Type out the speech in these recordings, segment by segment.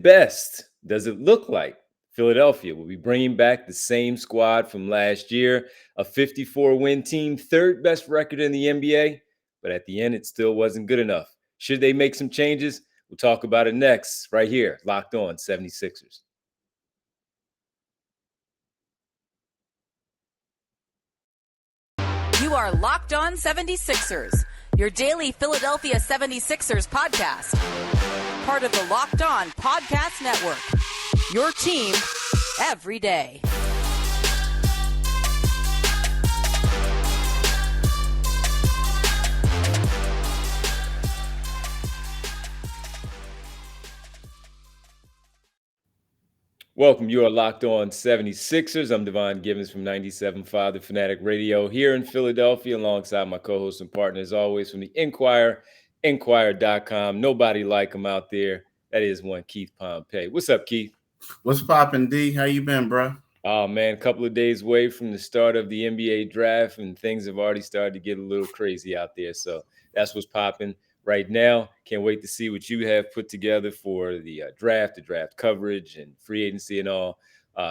best does it look like Philadelphia will be bringing back the same squad from last year, a 54-win team, third best record in the NBA? But at the end, it still wasn't good enough. Should they make some changes? We'll talk about it next, right here, Locked On 76ers. You are Locked On 76ers, your daily Philadelphia 76ers podcast. Part of the Locked On Podcast Network, your team every day. Welcome. You are Locked On 76ers. I'm Devon Givens from 97.5 The Fanatic Radio here in Philadelphia, alongside my co-host and partner, as always, from the Inquirer, Inquirer.com. Nobody like him out there. That is one Keith Pompey. What's up, Keith? What's poppin', D? How you been, bro? Oh, man, a couple of days away from the start of the NBA draft, and things have already started to get a little crazy out there. So that's what's popping right now. Can't wait to see what you have put together for the draft coverage, and free agency and all.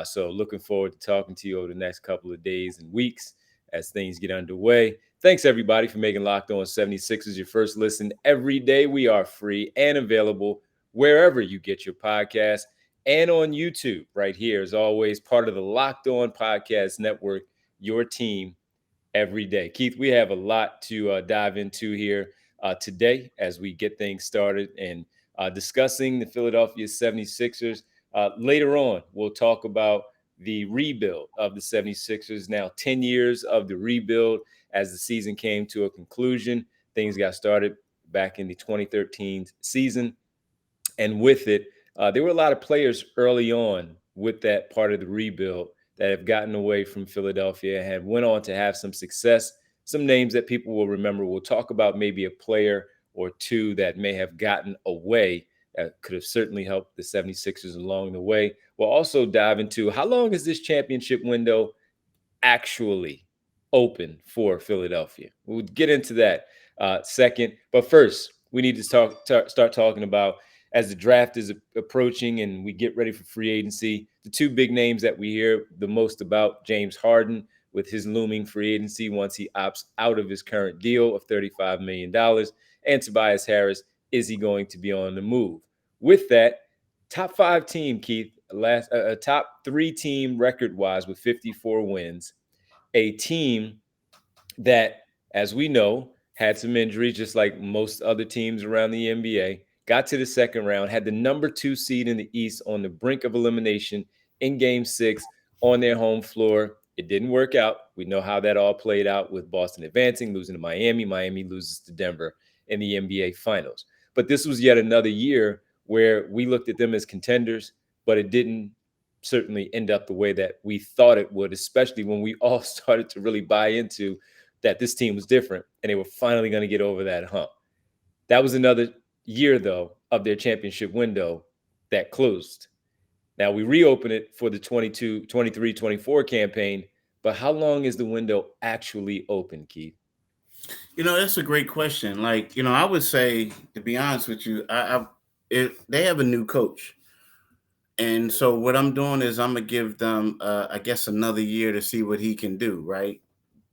So looking forward to talking to you over the next couple of days and weeks as things get underway. Thanks, everybody, for making Locked On 76ers your first listen every day. We are free and available wherever you get your podcast, and on YouTube right here, as always, part of the Locked On Podcast Network, your team every day. Keith, we have a lot to dive into here today as we get things started and discussing the Philadelphia 76ers. Later on, we'll talk about the rebuild of the 76ers. Now, 10 years of the rebuild as the season came to a conclusion. Things got started back in the 2013 season. And with it, there were a lot of players early on with that part of the rebuild that have gotten away from Philadelphia and have went on to have some success. Some names that people will remember. We'll talk about maybe a player or two that may have gotten away that could have certainly helped the 76ers along the way. We'll also dive into how long is this championship window actually open for Philadelphia. We'll get into that second. But first, we need to start talking about, as the draft is approaching and we get ready for free agency, the two big names that we hear the most about: James Harden with his looming free agency once he opts out of his current deal of $35 million, and Tobias Harris, is he going to be on the move? With that, top five team, Keith, a top three team record-wise with 54 wins, a team that, as we know, had some injuries just like most other teams around the NBA, got to the second round, had the number 2 seed in the East on the brink of elimination in Game 6 on their home floor. It didn't work out. We know how that all played out, with Boston advancing, losing to Miami. Miami loses to Denver in the NBA Finals. But this was yet another year where we looked at them as contenders, but it didn't certainly end up the way that we thought it would, especially when we all started to really buy into that this team was different and they were finally going to get over that hump. That was another year, though, of their championship window that closed. Now we reopen it for the 23-24 campaign, but how long is the window actually open, Keith? That's a great question. I would say, to be honest with you, they have a new coach. And so what I'm doing is I'm going to give them, I guess, another year to see what he can do, right?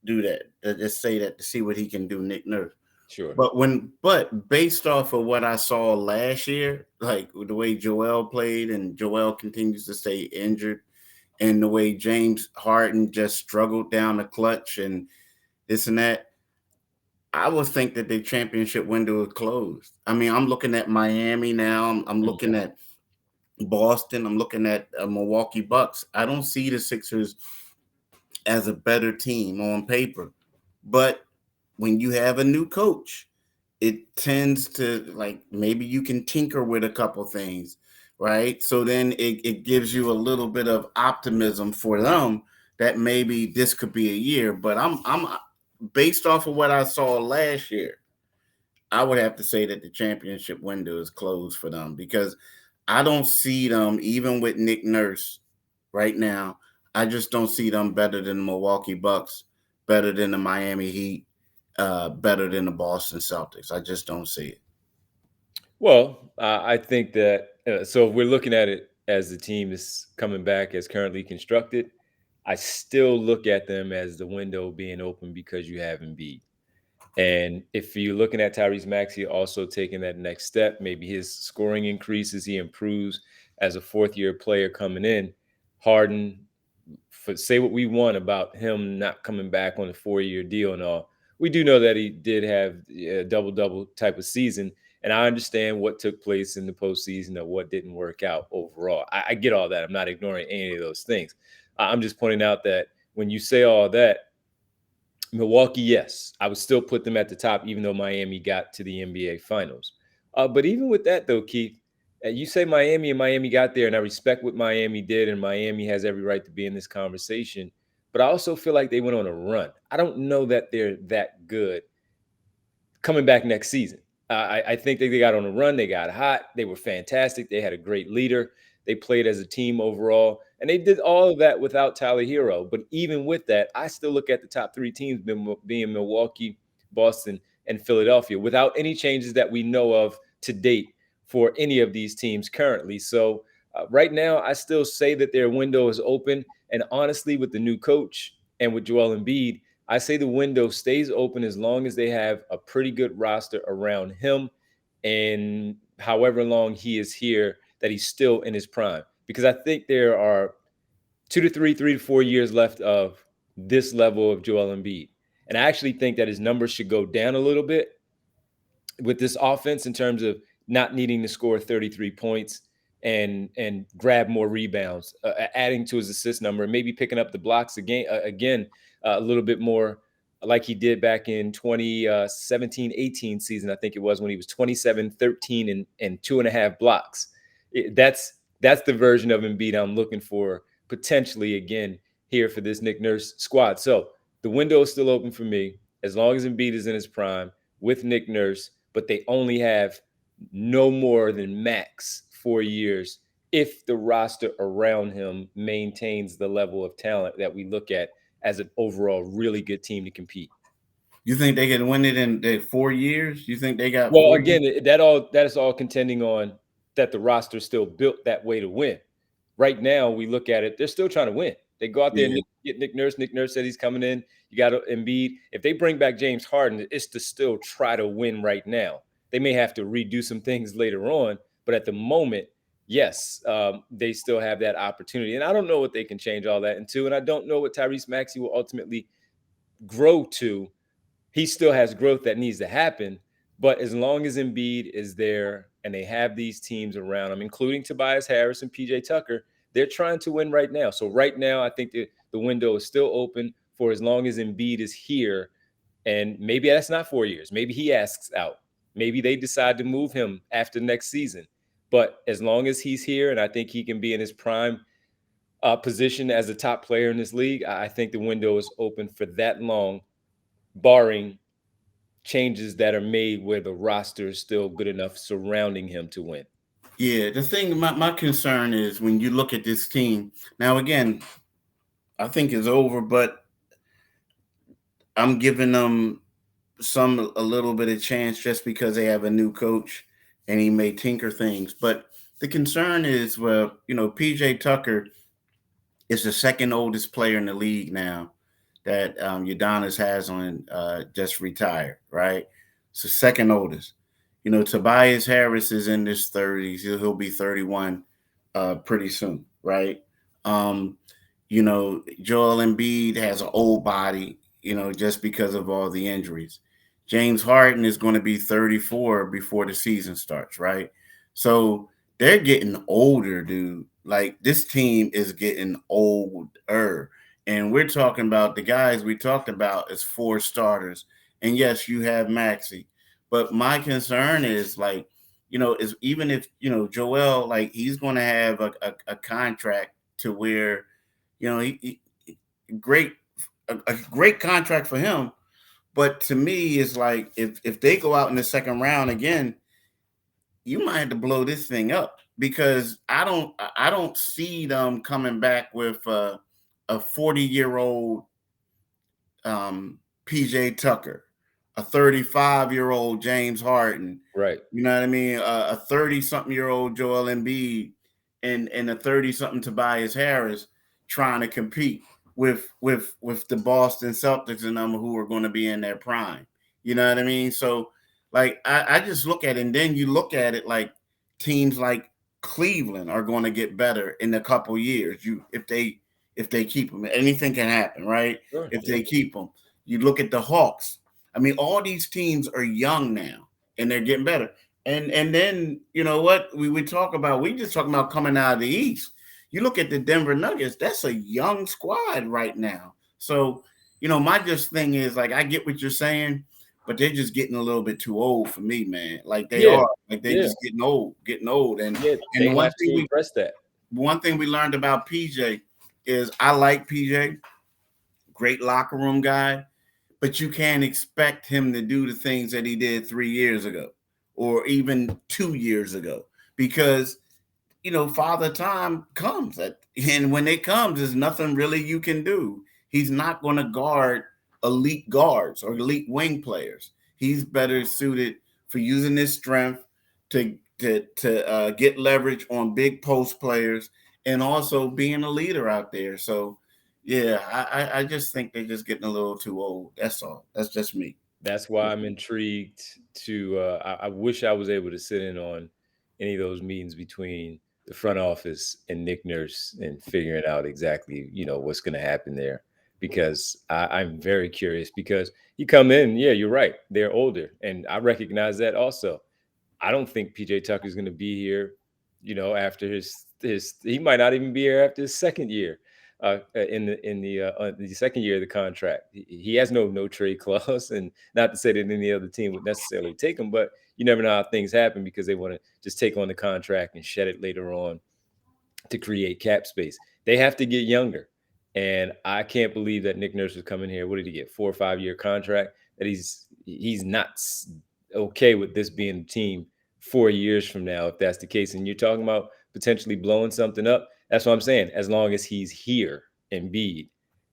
Do that. Just say that to see what he can do, Nick Nurse. Sure. But based off of what I saw last year, like the way Joel played, and Joel continues to stay injured, and the way James Harden just struggled down the clutch and this and that, I would think that the championship window is closed. I mean, I'm looking at Miami now. I'm looking at Boston. I'm looking at Milwaukee Bucks. I don't see the Sixers as a better team on paper, but when you have a new coach, it tends to, like, maybe you can tinker with a couple things, right? So then it gives you a little bit of optimism for them that maybe this could be a year. But I'm based off of what I saw last year, I would have to say that the championship window is closed for them, because I don't see them, even with Nick Nurse right now, I just don't see them better than the Milwaukee Bucks, better than the Miami Heat, better than the Boston Celtics. I just don't see it. Well, I think that So if we're looking at it as the team is coming back as currently constructed, I still look at them as the window being open because you have Embiid. And if you're looking at Tyrese Maxey also taking that next step, maybe his scoring increases, he improves as a fourth-year player coming in. Harden, say what we want about him not coming back on a 4-year deal and all. We do know that he did have a double-double type of season, and I understand what took place in the postseason of what didn't work out overall. I get all that. I'm not ignoring any of those things. I'm just pointing out that when you say all that, Milwaukee, yes, I would still put them at the top, even though Miami got to the NBA Finals. But even with that, though, Keith, you say Miami and Miami got there, and I respect what Miami did, and Miami has every right to be in this conversation. But I also feel like they went on a run. I don't know that they're that good coming back next season. I think they got on a run. They got hot. They were fantastic. They had a great leader. They played as a team overall. And they did all of that without Tyler Hero. But even with that, I still look at the top three teams being Milwaukee, Boston, and Philadelphia without any changes that we know of to date for any of these teams currently. So right now, I still say that their window is open. And honestly, with the new coach and with Joel Embiid, I say the window stays open as long as they have a pretty good roster around him and however long he is here, that he's still in his prime. Because I think there are 3 to 4 years left of this level of Joel Embiid. And I actually think that his numbers should go down a little bit with this offense in terms of not needing to score 33 points and grab more rebounds, adding to his assist number, maybe picking up the blocks again a little bit more like he did back in 2017-18 season. I think it was when he was 27, 13, and 2.5 blocks. That's the version of Embiid I'm looking for potentially again here for this Nick Nurse squad. So the window is still open for me as long as Embiid is in his prime with Nick Nurse, but they only have no more than max 4 years if the roster around him maintains the level of talent that we look at as an overall really good team to compete. You think they can win it in 4 years? You think they got Well, 4 again, years? that is all contending on that the roster is still built that way to win. Right now, we look at it, they're still trying to win. They go out there and get Nick Nurse. Nick Nurse said he's coming in. You got Embiid. If they bring back James Harden, it's to still try to win right now. They may have to redo some things later on, but at the moment, yes, they still have that opportunity. And I don't know what they can change all that into, and I don't know what Tyrese Maxey will ultimately grow to. He still has growth that needs to happen, but as long as Embiid is there and they have these teams around him, including Tobias Harris and P.J. Tucker, they're trying to win right now. So right now, I think the window is still open for as long as Embiid is here. And maybe that's not 4 years. Maybe he asks out. Maybe they decide to move him after next season. But as long as he's here, and I think he can be in his prime position as a top player in this league, I think the window is open for that long, barring changes that are made where the roster is still good enough surrounding him to win. Yeah, the thing, my concern is when you look at this team, now again, I think it's over, but I'm giving them a little bit of chance just because they have a new coach and he may tinker things. But the concern is, well, PJ Tucker is the second oldest player in the league now that Udonis has on just retired, right? It's the second oldest. Tobias Harris is in his 30s. He'll be 31 pretty soon, right? Joel Embiid has an old body, just because of all the injuries. James Harden is going to be 34 before the season starts, right? So they're getting older, dude. Like, this team is getting older. And we're talking about the guys we talked about as 4 starters. And yes, you have Maxey. But my concern is, like, is even if, Joel, like, he's going to have a contract to where, he great, a great contract for him. But to me, it's like if they go out in the second round again, you might have to blow this thing up, because I don't see them coming back with a 40-year-old PJ Tucker, a 35-year-old James Harden. Right. You know what I mean? A 30-something-year-old Joel Embiid and a 30-something Tobias Harris trying to compete with the Boston Celtics and them who are going to be in their prime. You know what I mean? So like I just look at it, and then you look at it like teams like Cleveland are going to get better in a couple years. If they keep them, anything can happen, right? Sure. If Yeah. they keep them, you look at the Hawks. I mean, all these teams are young now, and they're getting better. And then you know what we talk about? We just talking about coming out of the East. You look at the Denver Nuggets. That's a young squad right now. So my just thing is like I get what you're saying, but they're just getting a little bit too old for me, man. Like they Yeah. are, like they Yeah. just getting old. And Yeah. and the They one have thing to address that. we learned about PJ is I like PJ, great locker room guy, but you can't expect him to do the things that he did 3 years ago or even 2 years ago because father time comes and when it comes there's nothing really you can do. He's not going to guard elite guards or elite wing players. He's better suited for using his strength to get leverage on big post players and also being a leader out there. So yeah, I just think they're just getting a little too old. That's all. That's just me. That's why I'm intrigued to. I wish I was able to sit in on any of those meetings between the front office and Nick Nurse and figuring out exactly what's going to happen there, because I'm very curious. Because you come in, yeah, you're right, they're older, and I recognize that also. I don't think PJ Tucker is going to be here, after his he might not even be here after his second year, in the second year of the contract. He has no trade clause, and not to say that any other team would necessarily take him, but you never know how things happen because they want to just take on the contract and shed it later on to create cap space. They have to get younger. And I can't believe that Nick Nurse was coming here. What did he get? 4 or 5 year contract. That he's not okay with this being a team 4 years from now, if that's the case. And you're talking about potentially blowing something up. That's what I'm saying. As long as he's here, Embiid,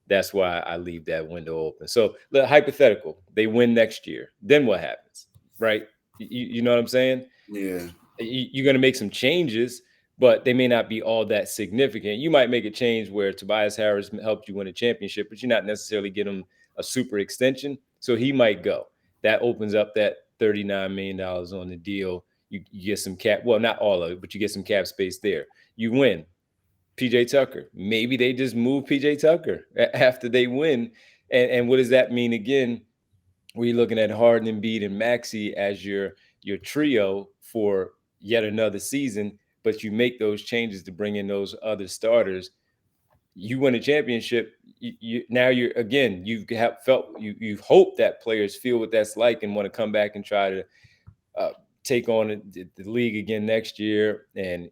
that's why I leave that window open. So the hypothetical, they win next year. Then what happens? Right? You know what I'm saying? Yeah. You're going to make some changes, but they may not be all that significant. You might make a change where Tobias Harris helped you win a championship, but you're not necessarily getting him a super extension. So he might go. That opens up that $39 million on the deal. You get some cap, well, not all of it, but you get some cap space there. You win. PJ Tucker. Maybe they just move PJ Tucker after they win. And what does that mean again? We're looking at Harden, Embiid, and Maxey as your trio for yet another season, but you make those changes to bring in those other starters. You win a championship. Now you're again. You've hoped that players feel what that's like and want to come back and try to take on the league again next year and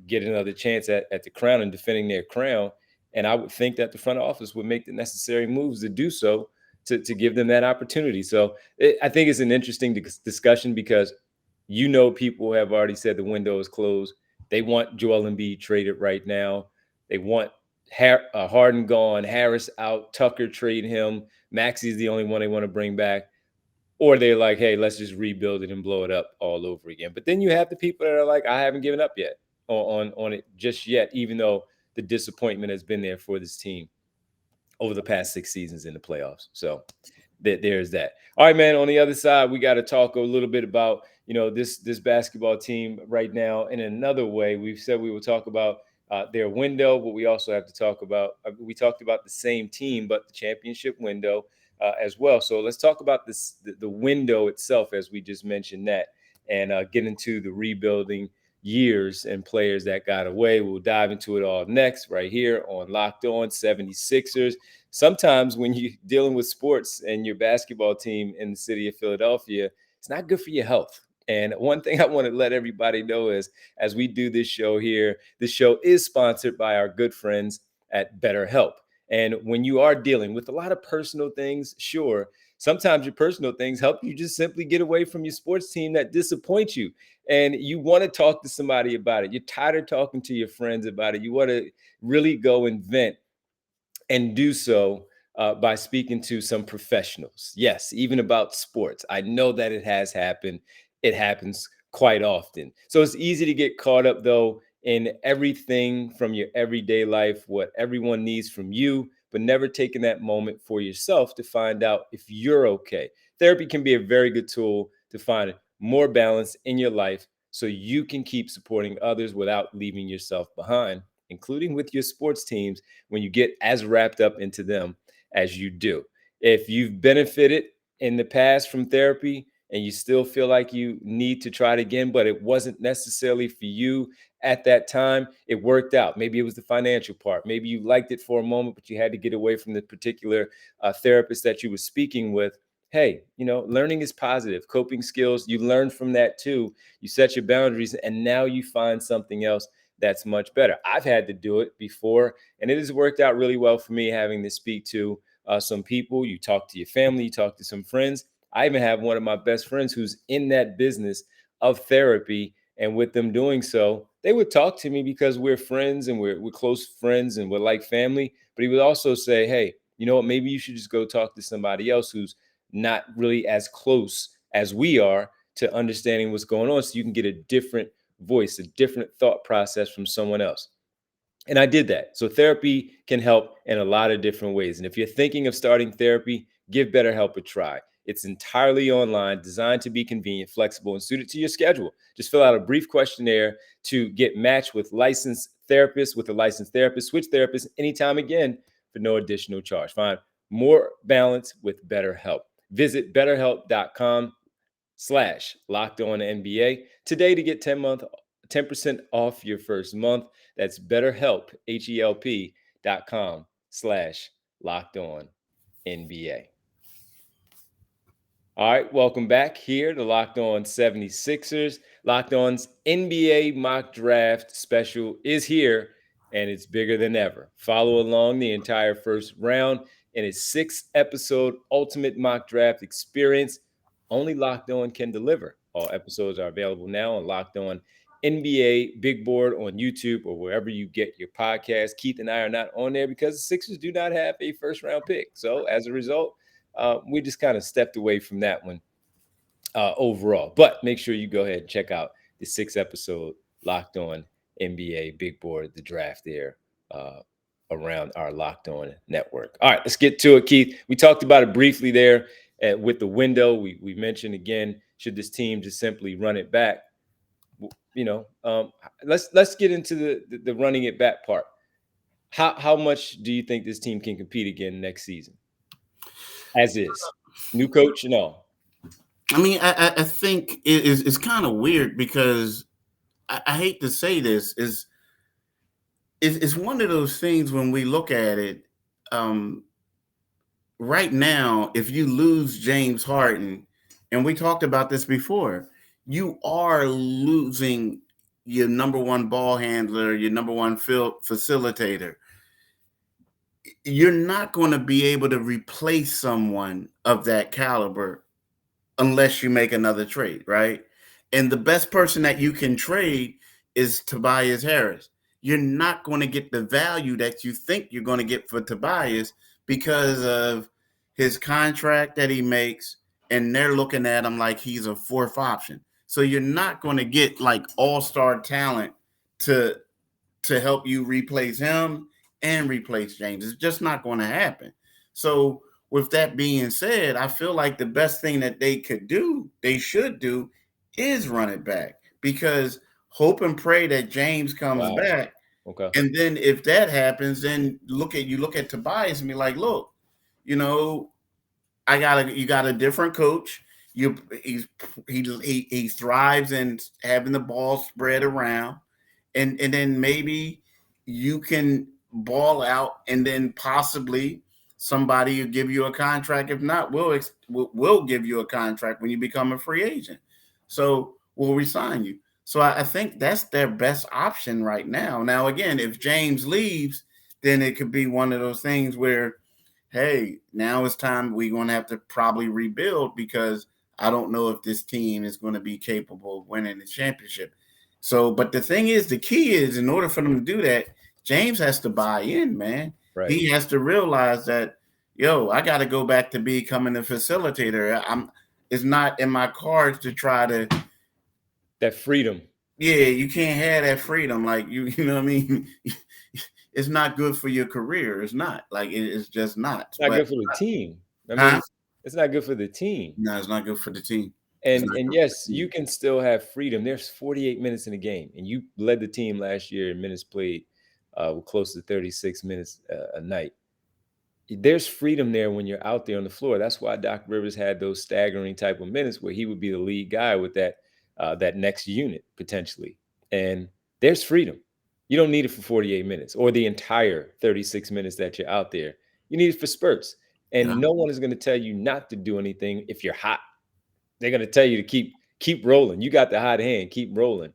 get another chance at the crown and defending their crown. And I would think that the front office would make the necessary moves to do so to give them that opportunity. So I think it's an interesting discussion because people have already said the window is closed. They want Joel Embiid traded right now. They want Harden gone, Harris out, Tucker trade him. Maxey's the only one they want to bring back. Or they're like, hey, let's just rebuild it and blow it up all over again. But then you have the people that are like, I haven't given up yet on it just yet, even though the disappointment has been there for this team over the past 6 seasons in the playoffs. So there's that. All right, man. On the other side, we got to talk a little bit about this basketball team right now in another way. We've said we will talk about their window, but we also have to talk about we talked about the same team, but the championship window as well. So let's talk about the window itself, as we just mentioned that, and get into the rebuilding years and players that got away. We'll dive into it all next right here on Locked On 76ers. Sometimes when you're dealing with sports and your basketball team in the city of Philadelphia, it's not good for your health. And one thing I want to let everybody know is as we do this show here, this show is sponsored by our good friends at Betterhelp. And when you are dealing with a lot of personal things, sure, sometimes your personal things help you just simply get away from your sports team that disappoints you. And you want to talk to somebody about it. You're tired of talking to your friends about it. You want to really go and vent and do so by speaking to some professionals. Yes, even about sports. I know that it has happened. It happens quite often. So it's easy to get caught up, though, in everything from your everyday life, what everyone needs from you, but never taking that moment for yourself to find out if you're okay. Therapy can be a very good tool to find more balance in your life so you can keep supporting others without leaving yourself behind, including with your sports teams when you get as wrapped up into them as you do. If you've benefited in the past from therapy and you still feel like you need to try it again, but it wasn't necessarily for you at that time, it worked out. Maybe it was the financial part. Maybe you liked it for a moment, but you had to get away from the particular therapist that you were speaking with. Hey, learning is positive. Coping skills, you learn from that too. You set your boundaries, and now you find something else that's much better. I've had to do it before, and it has worked out really well for me, having to speak to some people. You talk to your family, you talk to some friends. I even have one of my best friends who's in that business of therapy, and with them doing so, they would talk to me because we're friends and we're close friends and we're like family. But he would also say, hey, you know what, maybe you should just go talk to somebody else who's not really as close as we are to understanding what's going on, so you can get a different voice, a different thought process from someone else. And I did that. So therapy can help in a lot of different ways. And if you're thinking of starting therapy, give BetterHelp a try. It's entirely online, designed to be convenient, flexible, and suited to your schedule. Just fill out a brief questionnaire to get matched with a licensed therapist, switch therapists anytime again for no additional charge. Find more balance with BetterHelp. Visit betterhelp.com/LockedOnNBA today to get 10% off your first month. That's BetterHelp, HELP.com/LockedOnNBA. All right, welcome back here to Locked On 76ers. Locked On's NBA mock draft special is here, and it's bigger than ever. Follow along the entire first round in a 6-episode ultimate mock draft experience. Only Locked On can deliver. All episodes are available now on Locked On NBA Big Board on YouTube or wherever you get your podcast. Keith and I are not on there because the Sixers do not have a first-round pick. So as a result, we just kind of stepped away from that one overall. But make sure you go ahead and check out the 6-episode Locked On NBA Big Board, the draft there around our Locked On network. All right, let's get to it, Keith. We talked about it briefly there with the window. We mentioned again, should this team just simply run it back? Let's get into the running it back part. How much do you think this team can compete again next season? As is, new coach and all. I mean, I think it's kind of weird because I hate to say this, it's one of those things when we look at it. Right now, if you lose James Harden, and we talked about this before, you are losing your number one ball handler, your number one facilitator. You're not going to be able to replace someone of that caliber unless you make another trade, right? And the best person that you can trade is Tobias Harris. You're not going to get the value that you think you're going to get for Tobias because of his contract that he makes, and they're looking at him like he's a fourth option. So you're not going to get like all-star talent to help you replace him and replace James. It's just not going to happen. So with that being said, I feel like the best thing that they should do is run it back, because hope and pray that James comes back. Okay. And then if that happens, then you look at Tobias and be like, look, you got a different coach. He thrives in having the ball spread around, and then maybe you can ball out, and then possibly somebody will give you a contract. If not, we'll give you a contract when you become a free agent. So we'll resign you. So I think that's their best option right now. Now, again, if James leaves, then it could be one of those things where, hey, now it's time we're going to have to probably rebuild, because I don't know if this team is going to be capable of winning the championship. So, but the thing is, the key is, in order for them to do that, James has to buy in, man. Right. He has to realize that, yo, I got to go back to becoming a facilitator. It's not in my cards to try to that freedom. Yeah, you can't have that freedom. Like you know what I mean? It's not good for your career. It's not like it's just not. It's not But good for the team. I mean, huh? it's not good for the team. No, it's not good for the team. It's And not and good for yes, the you team. can still have freedom. There's 48 minutes in a game, and you led the team last year in minutes played, with close to 36 minutes a night. There's freedom there when you're out there on the floor. That's why Doc Rivers had those staggering type of minutes where he would be the lead guy with that next unit potentially. And there's freedom. You don't need it for 48 minutes or the entire 36 minutes that you're out there. You need it for spurts. Yeah. And no one is going to tell you not to do anything if you're hot. They're going to tell you to keep rolling. You got the hot hand, keep rolling.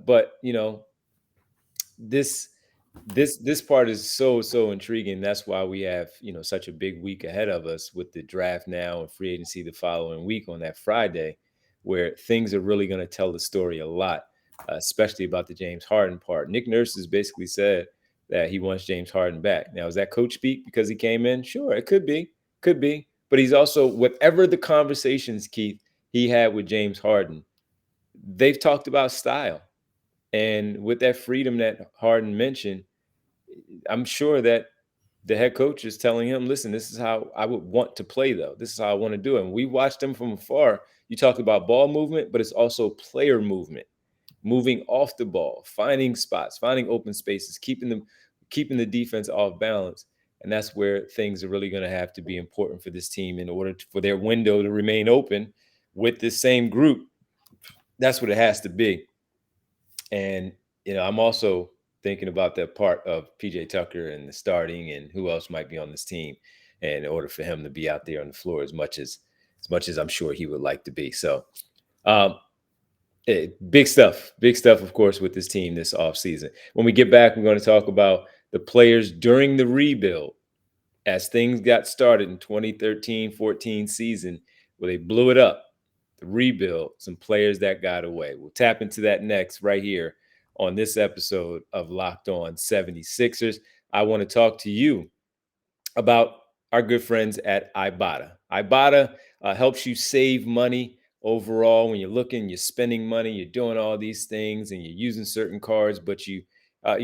But this this part is so intriguing. That's why we have such a big week ahead of us with the draft now and free agency the following week on that Friday, where things are really going to tell the story a lot, especially about the James Harden part. Nick Nurse has basically said that he wants James Harden back. Now, is that coach speak because he came in? Sure, it could be, but he's also, whatever the conversations, Keith, he had with James Harden, they've talked about style. And with that freedom that Harden mentioned, I'm sure that the head coach is telling him, listen, this is how I would want to play, though. This is how I want to do it. And we watched him from afar. You talk about ball movement, but it's also player movement, moving off the ball, finding spots, finding open spaces, keeping the defense off balance. And that's where things are really going to have to be important for this team in order for their window to remain open with this same group. That's what it has to be. And I'm also thinking about that part of PJ Tucker and the starting and who else might be on this team, and in order for him to be out there on the floor as much as I'm sure he would like to be. So big stuff, of course, with this team this offseason. When we get back, we're going to talk about the players during the rebuild as things got started in 2013-14 season where they blew it up. The rebuild, some players that got away. We'll tap into that next right here on this episode of Locked On 76ers. I want to talk to you about our good friends at Ibotta. Ibotta helps you save money overall when you're looking, you're spending money, you're doing all these things, and you're using certain cards, but you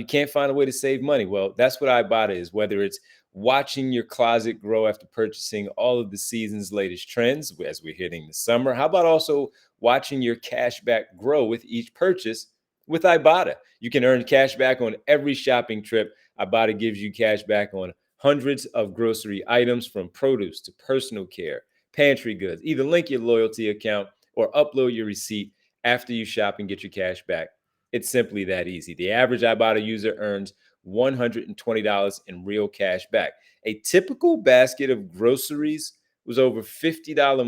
can't find a way to save money. Well, that's what Ibotta is. Whether it's watching your closet grow after purchasing all of the season's latest trends as we're hitting the summer, how about also watching your cash back grow with each purchase with Ibotta? You can earn cash back on every shopping trip. Ibotta gives you cash back on hundreds of grocery items from produce to personal care, pantry goods. Either link your loyalty account or upload your receipt after you shop and get your cash back. It's simply that easy. The average Ibotta user earns $120 in real cash back. A typical basket of groceries was over $50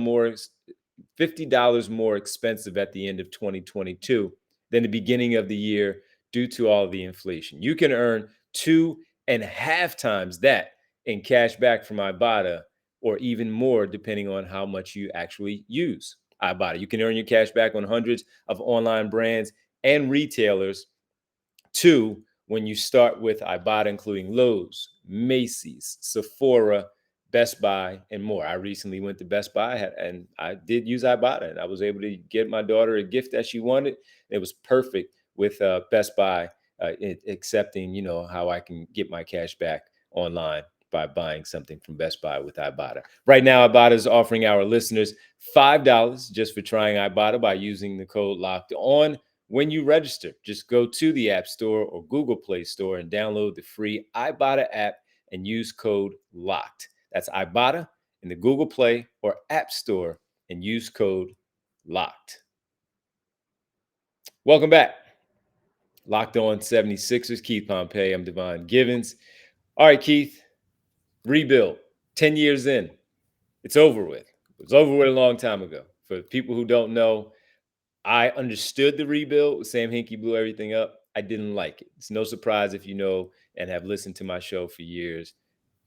more expensive at the end of 2022 than the beginning of the year due to all the inflation. You can earn 2.5 times that in cash back from Ibotta, or even more depending on how much you actually use Ibotta. You can earn your cash back on hundreds of online brands and retailers too when you start with Ibotta, including Lowe's, Macy's, Sephora, Best Buy, and more. I recently went to Best Buy and I did use Ibotta, and I was able to get my daughter a gift that she wanted. It was perfect with Best Buy accepting, how I can get my cash back online by buying something from Best Buy with Ibotta. Right now, Ibotta is offering our listeners $5 just for trying Ibotta by using the code Locked On. When you register, just go to the App Store or Google Play Store and download the free Ibotta app and use code LOCKED. That's Ibotta in the Google Play or App Store and use code LOCKED. Welcome back. Locked On 76ers, Keith Pompey. I'm Devon Givens. All right, Keith, rebuild, 10 years in. It's over with. It was over with a long time ago. For people who don't know, I understood the rebuild. Sam Hinkie blew everything up. I didn't like it. It's no surprise if you know and have listened to my show for years.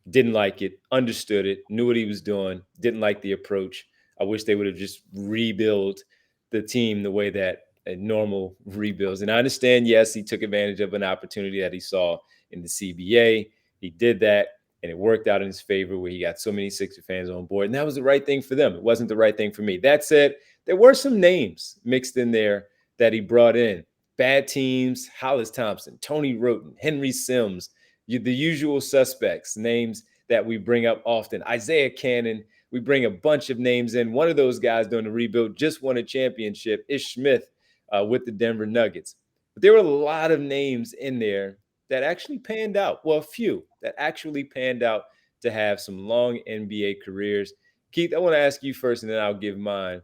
Didn't like it, understood it, knew what he was doing, didn't like the approach. I wish they would have just rebuilt the team the way that a normal rebuilds. And I understand, yes, he took advantage of an opportunity that he saw in the CBA. He did that. and it worked out in his favor where he got so many Sixer fans on board. And that was the right thing for them. It wasn't the right thing for me. That said, there were some names mixed in there that he brought in. Bad teams, Hollis Thompson, Tony Roten, Henry Sims, the usual suspects, names that we bring up often. Isaiah Cannon, we bring a bunch of names in. One of those guys during the rebuild just won a championship, Ish Smith with the Denver Nuggets. But there were a lot of names in there that actually panned out. Well, a few that actually panned out to have some long NBA careers. Keith, I want to ask you first, and then I'll give mine.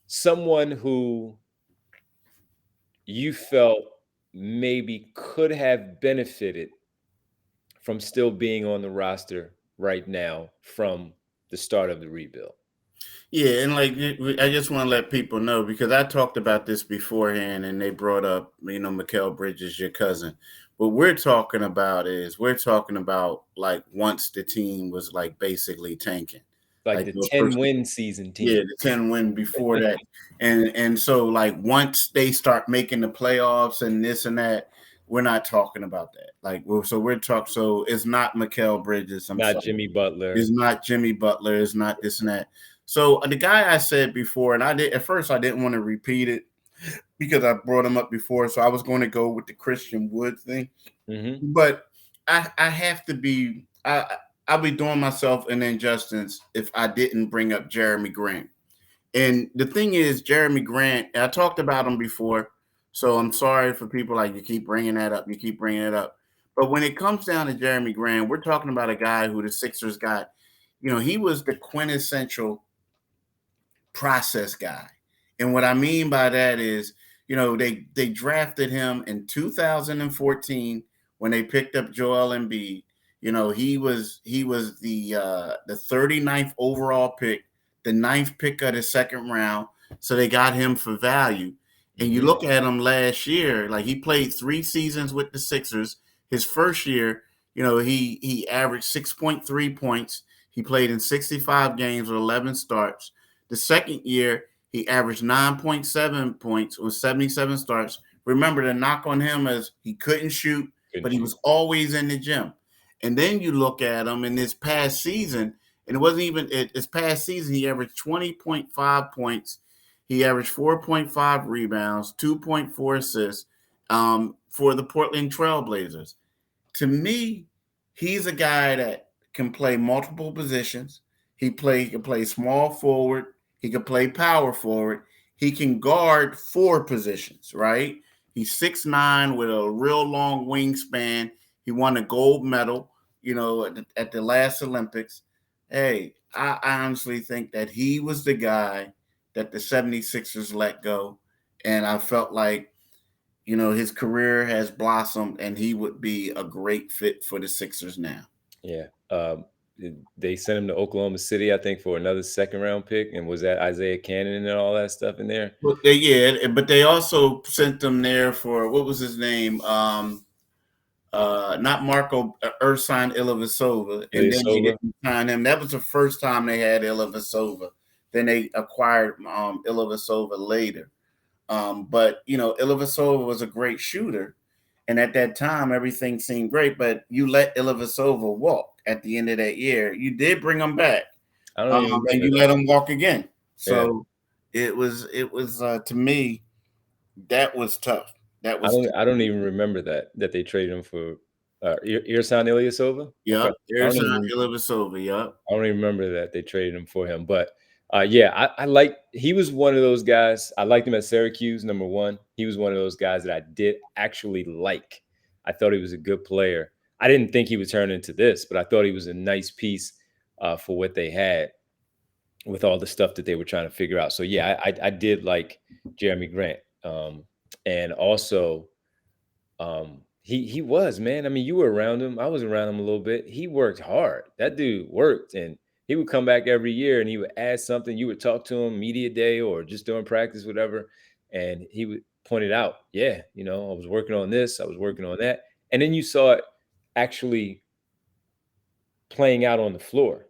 Someone who you felt maybe could have benefited from still being on the roster right now from the start of the rebuild. Yeah, and like I just want to let people know, because I talked about this beforehand and they brought up, Mikal Bridges, your cousin. What we're talking about like once the team was like basically tanking. Like the 10-win season team. Yeah, the 10-win before that. And so like once they start making the playoffs and this and that, we're not talking about that. Like, so it's not Mikal Bridges. Not Jimmy Butler. It's not Jimmy Butler. It's not this and that. So the guy I said before, and at first I didn't want to repeat it because I brought him up before. So I was going to go with the Christian Wood thing, but I have to be, I'll be doing myself an injustice if I didn't bring up Jeremy Grant. And the thing is, Jeremy Grant, I talked about him before, so I'm sorry for people like you keep bringing that up. But when it comes down to Jeremy Grant, we're talking about a guy who the Sixers got, he was the quintessential process guy. And what I mean by that is, they drafted him in 2014 when they picked up Joel Embiid. He was the 39th overall pick, the 9th pick of the second round. So they got him for value. And you look at him last year, like he played 3 seasons with the Sixers. His first year, he averaged 6.3 points. He played in 65 games with 11 starts. The second year, he averaged 9.7 points with 77 starts. Remember, the knock on him is he couldn't shoot, but he was always in the gym. And then you look at him in this past season, and it wasn't even this past season, he averaged 20.5 points. He averaged 4.5 rebounds, 2.4 assists for the Portland Trailblazers. To me, he's a guy that can play multiple positions. He can play small forward. He can play power forward. He can guard 4 positions, right? He's 6'9" with a real long wingspan. He won a gold medal, at the last Olympics. Hey, I honestly think that he was the guy that the 76ers let go. And I felt like, his career has blossomed and he would be a great fit for the Sixers now. Yeah. They sent him to Oklahoma City, I think, for another second-round pick. And was that Isaiah Cannon and all that stuff in there? But they also sent them there for, what was his name? Not Marco Ersan Ilyasova. And then they didn't sign him. That was the first time they had Ilyasova. Then they acquired Ilyasova later. But, Ilyasova was a great shooter. And at that time, everything seemed great. But you let Ilyasova walk at the end of that year. You did bring him back. And you let him walk again. So it was to me, that was tough. I don't even remember that they traded him for Ersan Ilyasova. Yeah, Ersan Ilyasova. Yeah, I don't even remember that they traded him for him. But he was one of those guys. I liked him at Syracuse. Number one, he was one of those guys that I did actually like. I thought he was a good player. I didn't think he would turn into this, but I thought he was a nice piece for what they had with all the stuff that they were trying to figure out. So yeah, I did like Jeremy Grant. And also, he was, man. I mean, you were around him. I was around him a little bit. He worked hard. That dude worked, and he would come back every year and he would add something. You would talk to him media day or just during practice, whatever, and he would point it out. Yeah, I was working on this. I was working on that. And then you saw it actually playing out on the floor,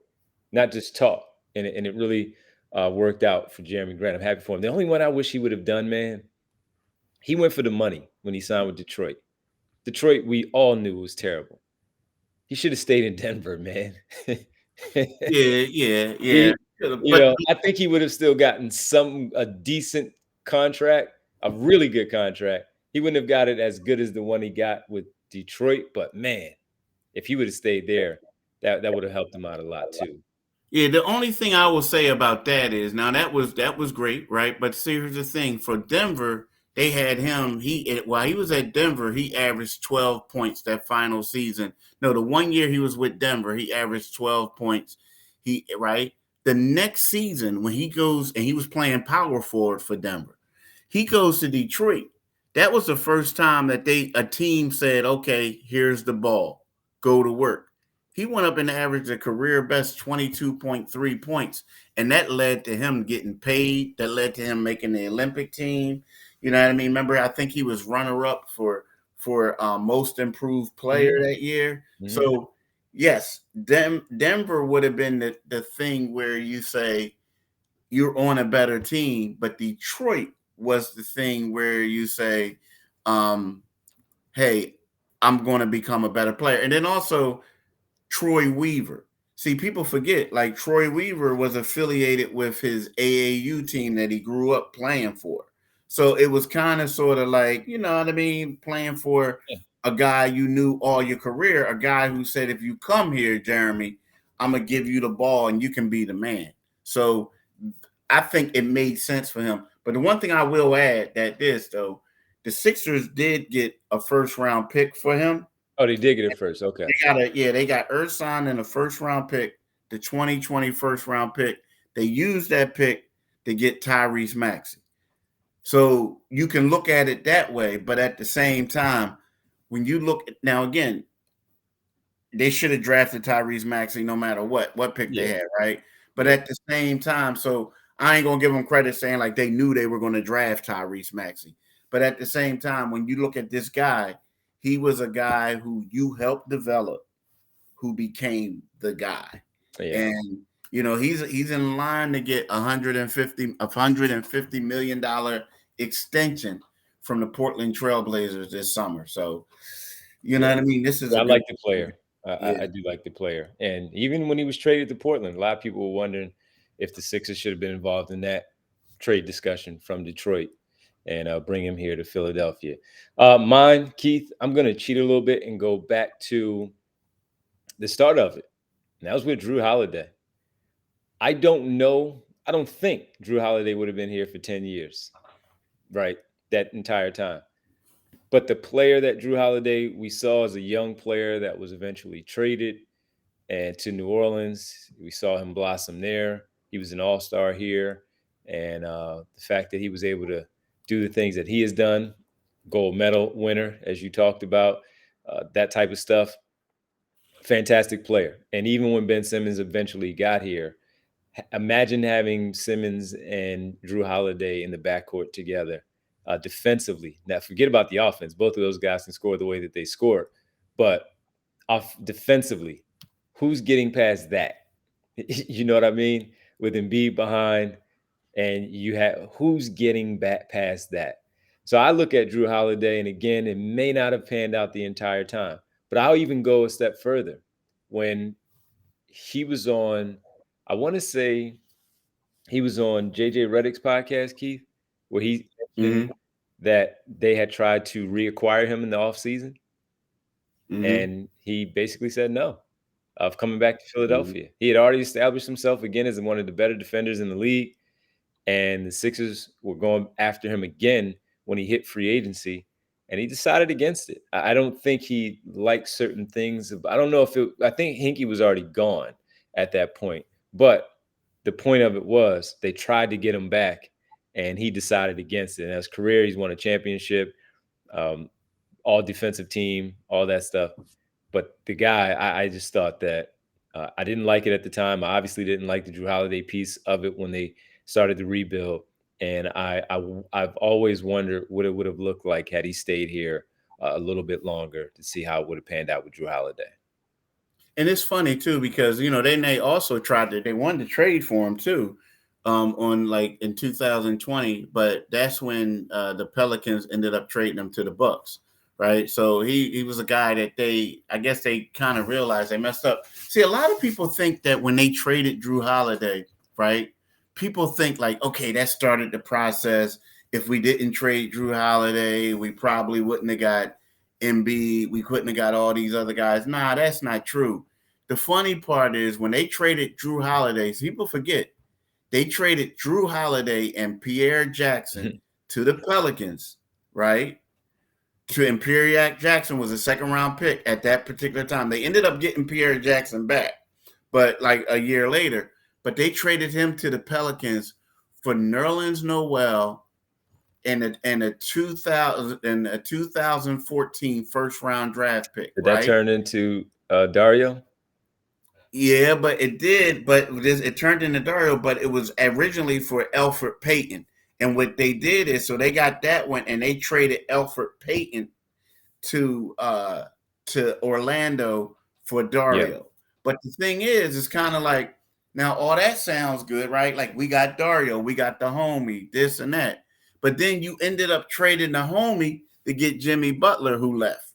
not just talk. And it really worked out for Jeremy Grant. I'm happy for him. The only one I wish he would have done, man, he went for the money when he signed with Detroit. Detroit, we all knew was terrible. He should have stayed in Denver, man. Yeah. He, But I think he would have still gotten a decent contract, a really good contract. He wouldn't have got it as good as the one he got with Detroit, but man, if he would have stayed there, that would have helped him out a lot too. yeah, the only thing I will say about that is now that was great, right? But see, here's the thing: for Denver, they had him. While he was at Denver, he averaged 12 points that final season. No, the 1 year he was with Denver, he averaged 12 points. Right. The next season, when he goes and he was playing power forward for Denver, he goes to Detroit. That was the first time that a team said, "Okay, here's the ball, go to work." He went up and averaged a career best 22.3 points. And that led to him getting paid. That led to him making the Olympic team. You know what I mean? Remember, I think he was runner-up for most improved player that year. Mm-hmm. So, yes, Denver would have been the thing where you say you're on a better team. But Detroit was the thing where you say, hey, I'm going to become a better player. And then also – Troy Weaver. See, people forget, like Troy Weaver was affiliated with his AAU team that he grew up playing for. So it was kind of sort of like, you know what I mean, playing for a guy you knew all your career, a guy who said, if you come here, Jeremy, I'm going to give you the ball and you can be the man. So I think it made sense for him. But the one thing I will add the Sixers did get a first-round pick for him. Oh, they did get it first. Okay. They got Ersan in the first-round pick, the 2020 first-round pick. They used that pick to get Tyrese Maxey. So you can look at it that way, but at the same time, when you look – now, again, they should have drafted Tyrese Maxey no matter what pick they had, right? But at the same time, so I ain't going to give them credit saying like they knew they were going to draft Tyrese Maxey. But at the same time, when you look at this guy – he was a guy who you helped develop, who became the guy. Yeah. And, you know, he's in line to get $150 million extension from the Portland Trailblazers this summer. So, you know what I mean? This is I like the player. I do like the player. And even when he was traded to Portland, a lot of people were wondering if the Sixers should have been involved in that trade discussion from Detroit and bring him here to Philadelphia. Mine, Keith, I'm going to cheat a little bit and go back to the start of it. And that was with Drew Holiday. I don't think Drew Holiday would have been here for 10 years, right? That entire time. But the player that Drew Holiday we saw as a young player that was eventually traded and to New Orleans, we saw him blossom there. He was an all-star here. And the fact that he was able to do the things that he has done, gold medal winner, as you talked about, that type of stuff. Fantastic player. And even when Ben Simmons eventually got here, imagine having Simmons and Drew Holiday in the backcourt together defensively. Now, forget about the offense. Both of those guys can score the way that they scored. But defensively, who's getting past that? You know what I mean? With Embiid behind, and you have who's getting back past that. So I look at Drew Holiday, and again, it may not have panned out the entire time, but I'll even go a step further. When he was on, I want to say he was on JJ Redick's podcast, Keith, where he mentioned that they had tried to reacquire him in the offseason. And he basically said no of coming back to Philadelphia. He had already established himself again as one of the better defenders in the league. And the Sixers were going after him again when he hit free agency, and he decided against it. I don't think he liked certain things. I don't know if I think Hinkie was already gone at that point. But the point of it was they tried to get him back, and he decided against it. And as career, he's won a championship, all defensive team, all that stuff. But the guy, I just thought that I didn't like it at the time. I obviously didn't like the Drew Holiday piece of it when they started to rebuild. And I've always wondered what it would have looked like had he stayed here a little bit longer to see how it would have panned out with Drew Holiday. And it's funny too, because, you know, they also they wanted to trade for him too, on like in 2020, but that's when the Pelicans ended up trading him to the Bucks. right? So he was a guy that I guess they kind of realized they messed up. See, a lot of people think that when they traded Drew Holiday, right? People think like, okay, that started the process. If we didn't trade Drew Holiday, we probably wouldn't have got Embiid. We couldn't have got all these other guys. Nah, that's not true. The funny part is when they traded Drew Holiday, people forget they traded Drew Holiday and Pierre Jackson to the Pelicans, right? And Pierre Jackson was a second round pick at that particular time. They ended up getting Pierre Jackson back, but like a year later. But they traded him to the Pelicans for Nerlens Noel and a 2014 first round draft pick. Did right? that turn into Dario? Yeah, but it did. But it turned into Dario, but it was originally for Elfrid Payton. And what they did is, so they got that one, and they traded Elfrid Payton to Orlando for Dario. Yeah. But the thing is, it's kind of like, now all that sounds good, right? Like we got Dario, we got the homie, this and that. But then you ended up trading the homie to get Jimmy Butler, who left.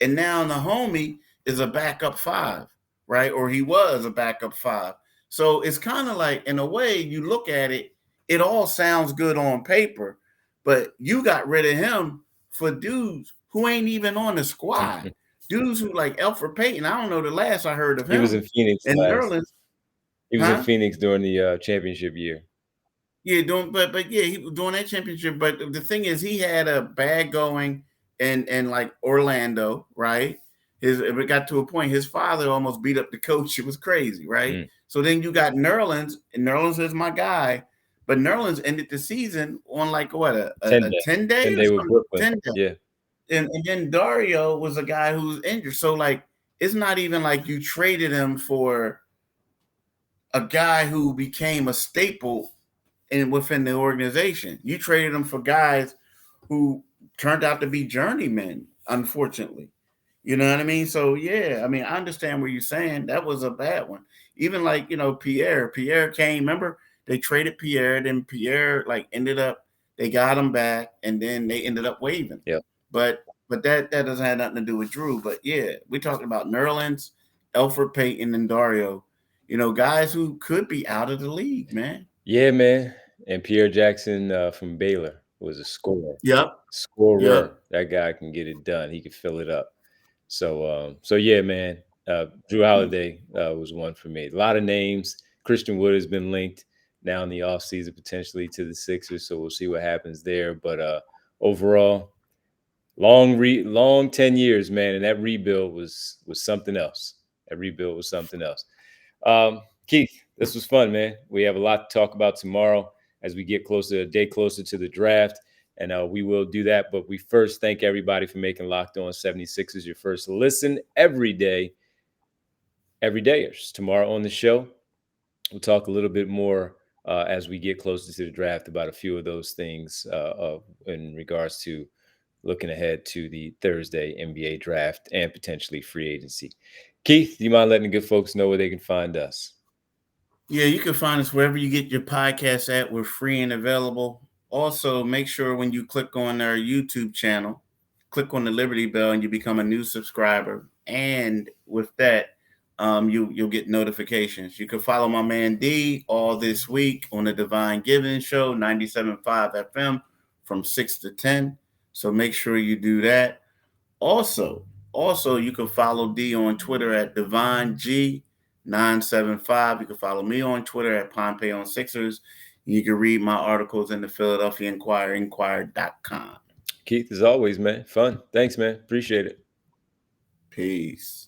And now the homie is a backup five, right? Or he was a backup five. So it's kind of like, in a way, you look at it, it all sounds good on paper, but you got rid of him for dudes who ain't even on the squad. Dudes who like Elfrid Payton. I don't know the last I heard of him. He was in Phoenix and last. Nerlens. He was in Phoenix during the championship year. Yeah, but yeah, he was doing that championship. But the thing is, he had a bad going and like Orlando, right? It got to a point his father almost beat up the coach. It was crazy, right? So then you got Nerlens, and Nerlens is my guy. But Nerlens ended the season on like what a 10-day? 10-day with Brooklyn. 10-day. Yeah. And then Dario was a guy who was injured. So like it's not even like you traded him for a guy who became a staple within the organization. You traded him for guys who turned out to be journeymen, unfortunately. You know what I mean? So yeah, I mean, I understand what you're saying. That was a bad one. Even like, Pierre came, remember they traded Pierre, then Pierre like ended up, they got him back, and then they ended up waiving. Yeah. But that doesn't have nothing to do with Drew. But yeah, we're talking about Nerlens, Elfrid Payton, and Dario. Guys who could be out of the league, man. Yeah, man. And Pierre Jackson from Baylor was a scorer. Yep. Scorer. Yep. That guy can get it done. He can fill it up. So yeah, man. Drew Holiday was one for me. A lot of names. Christian Wood has been linked now in the offseason potentially to the Sixers, so we'll see what happens there. But overall, long 10 years, man, and that rebuild was something else. Keith, this was fun, man. We have a lot to talk about tomorrow as we get a day closer to the draft, and we will do that. But we first thank everybody for making Locked On 76ers your first listen every day. Everydayers. Tomorrow on the show, we'll talk a little bit more as we get closer to the draft about a few of those things in regards to looking ahead to the Thursday NBA draft and potentially free agency. Keith, do you mind letting the good folks know where they can find us? Yeah, you can find us wherever you get your podcasts at. We're free and available. Also, make sure when you click on our YouTube channel, click on the Liberty Bell and you become a new subscriber. And with that, you'll get notifications. You can follow my man D all this week on the Divine Giving Show, 97.5 FM from 6 to 10. So make sure you do that. Also, you can follow D on Twitter at DivineG975. You can follow me on Twitter at Pompey on Sixers. You can read my articles in the Philadelphia Inquirer, inquirer.com. Keith, as always, man, fun. Thanks, man. Appreciate it. Peace.